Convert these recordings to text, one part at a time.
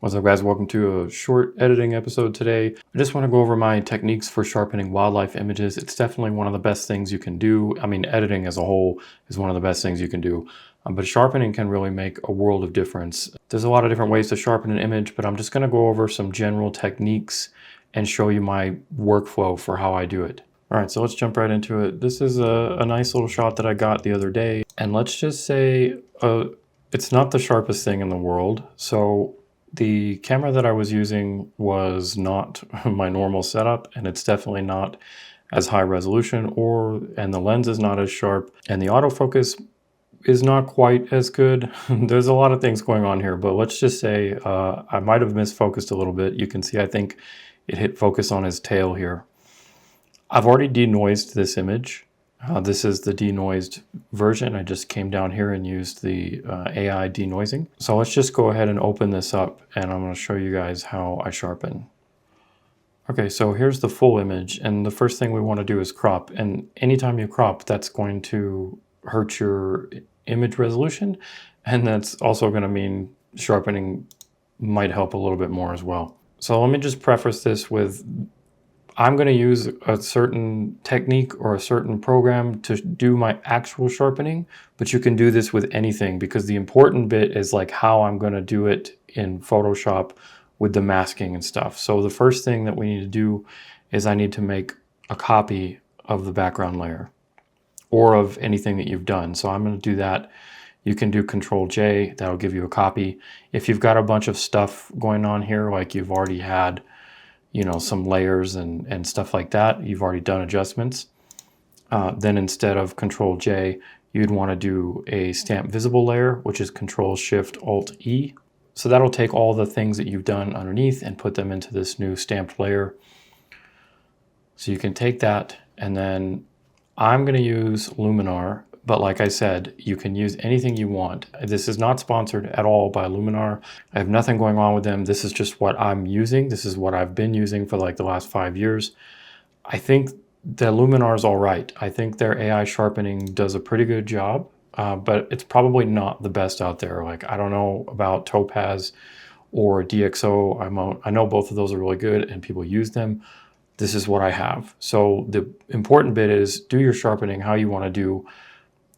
What's up, guys? Welcome to a short editing episode today. I just want to go over my techniques for sharpening wildlife images. It's definitely one of the best things you can do. I mean, editing as a whole is one of the best things you can do, but sharpening can really make a world of difference. There's a lot of different ways to sharpen an image, but I'm just going to go over some general techniques and show you my workflow for how I do it. All right, so let's jump right into it. This is a nice little shot that I got the other day, and let's just say it's not the sharpest thing in the world. So the camera that I was using was not my normal setup, and it's definitely not as high resolution, and the lens is not as sharp, and the autofocus is not quite as good. There's a lot of things going on here, but let's just say I might have misfocused a little bit. You can see I think it hit focus on his tail here. I've already denoised this image. This is the denoised version. I just came down here and used the AI denoising. So let's just go ahead and open this up, and I'm going to show you guys how I sharpen. Okay, so here's the full image, and the first thing we want to do is crop. And anytime you crop, that's going to hurt your image resolution, and that's also going to mean sharpening might help a little bit more as well. So let me just preface this with I'm going to use a certain technique or a certain program to do my actual sharpening, but you can do this with anything, because the important bit is like how I'm going to do it in Photoshop with the masking and stuff. So the first thing that we need to do is I need to make a copy of the background layer or of anything that you've done. So I'm going to do that. You can do Control J, that'll give you a copy. If you've got a bunch of stuff going on here, like you've already had some layers and stuff like that, you've already done adjustments, then instead of Control J, you'd want to do a stamp visible layer, which is Control Shift Alt E. So that'll take all the things that you've done underneath and put them into this new stamped layer. So you can take that, and then I'm going to use Luminar, but like I said, you can use anything you want. This is not sponsored at all by Luminar. I have nothing going on with them. This is just what I'm using. This is what I've been using for like the last 5 years. I think that Luminar is all right. I think their AI sharpening does a pretty good job, but it's probably not the best out there. Like, I don't know about Topaz or DxO. I know both of those are really good and people use them. This is what I have. So the important bit is do your sharpening how you want to do.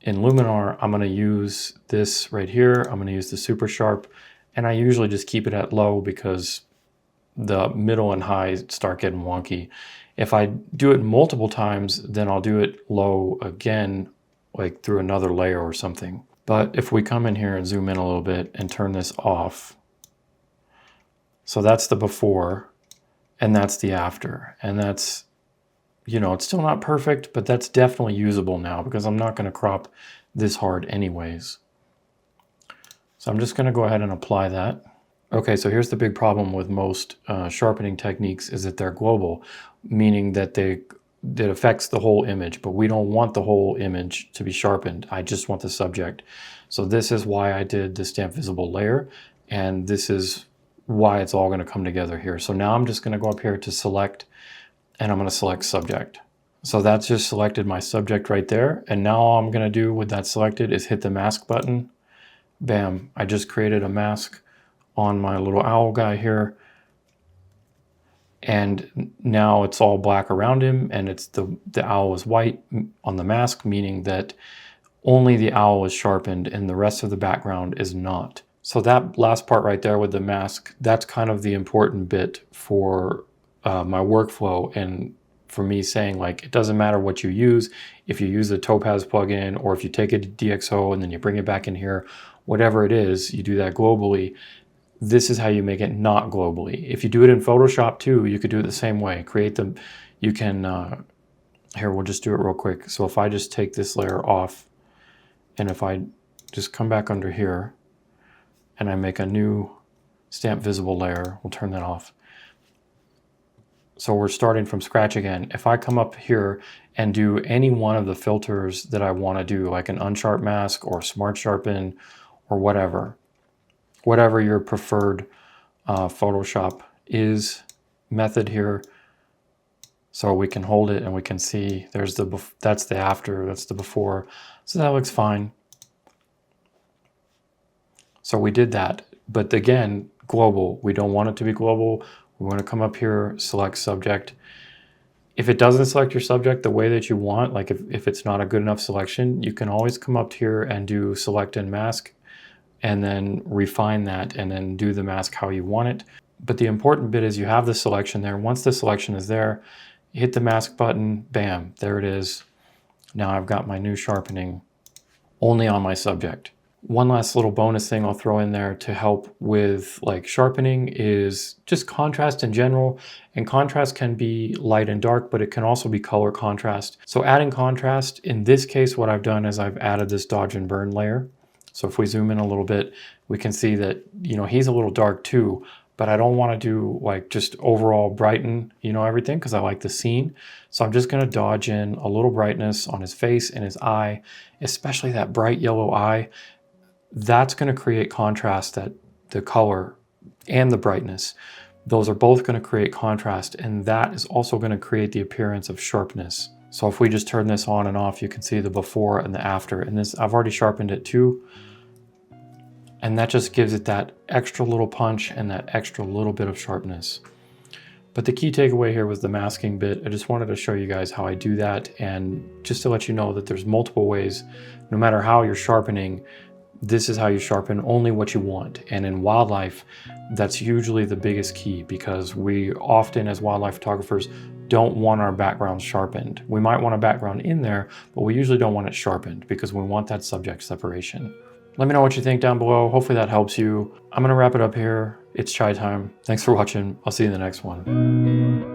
In Luminar, I'm going to use this right here. I'm going to use the super sharp, and I usually just keep it at low because the middle and high start getting wonky. If I do it multiple times, then I'll do it low again, like through another layer or something. But if we come in here and zoom in a little bit and turn this off, so that's the before and that's the after, and that's, it's still not perfect, but that's definitely usable now because I'm not going to crop this hard anyways. So I'm just going to go ahead and apply that. Okay, so here's the big problem with most sharpening techniques is that they're global, meaning that that affects the whole image, but we don't want the whole image to be sharpened. I just want the subject. So this is why I did the stamp visible layer, and this is why it's all going to come together here. So now I'm just going to go up here to select, and I'm going to select subject. So that's just selected my subject right there. And now all I'm going to do with that selected is hit the mask button. Bam, I just created a mask on my little owl guy here. And now it's all black around him, and it's the owl is white on the mask, meaning that only the owl is sharpened and the rest of the background is not. So that last part right there with the mask, that's kind of the important bit for my workflow, and for me saying, like, it doesn't matter what you use. If you use the Topaz plugin, or if you take it to DxO and then you bring it back in here, whatever it is, you do that globally. This is how you make it not globally. If you do it in Photoshop too, you could do it the same way. You can, here, we'll just do it real quick. So if I just take this layer off, and if I just come back under here, and I make a new stamp visible layer, we'll turn that off. So we're starting from scratch again. If I come up here and do any one of the filters that I want to do, like an unsharp mask or smart sharpen or whatever your preferred Photoshop is method here. So we can hold it and we can see there's that's the after, that's the before. So that looks fine. So we did that. But again, global. We don't want it to be global. We want to come up here, select subject. If it doesn't select your subject the way that you want, like if it's not a good enough selection, you can always come up here and do select and mask, and then refine that and then do the mask how you want it. But the important bit is you have the selection there. Once the selection is there, hit the mask button, bam, there it is. Now I've got my new sharpening only on my subject. One last little bonus thing I'll throw in there to help with like sharpening is just contrast in general. And contrast can be light and dark, but it can also be color contrast. So adding contrast, in this case, what I've done is I've added this dodge and burn layer. So if we zoom in a little bit, we can see that, you know, he's a little dark too, but I don't want to do like just overall brighten, you know, everything, because I like the scene. So I'm just going to dodge in a little brightness on his face and his eye, especially that bright yellow eye. That's going to create contrast, that the color and the brightness, those are both going to create contrast, and that is also going to create the appearance of sharpness. So if we just turn this on and off, you can see the before and the after. And this, I've already sharpened it too. And that just gives it that extra little punch and that extra little bit of sharpness. But the key takeaway here was the masking bit. I just wanted to show you guys how I do that, and just to let you know that there's multiple ways. No matter how you're sharpening, this is how you sharpen only what you want. And in wildlife, that's usually the biggest key, because we often as wildlife photographers don't want our background sharpened. We might want a background in there, but we usually don't want it sharpened because we want that subject separation. Let me know what you think down below. Hopefully that helps you. I'm gonna wrap it up here. It's chai time. Thanks for watching. I'll see you in the next one.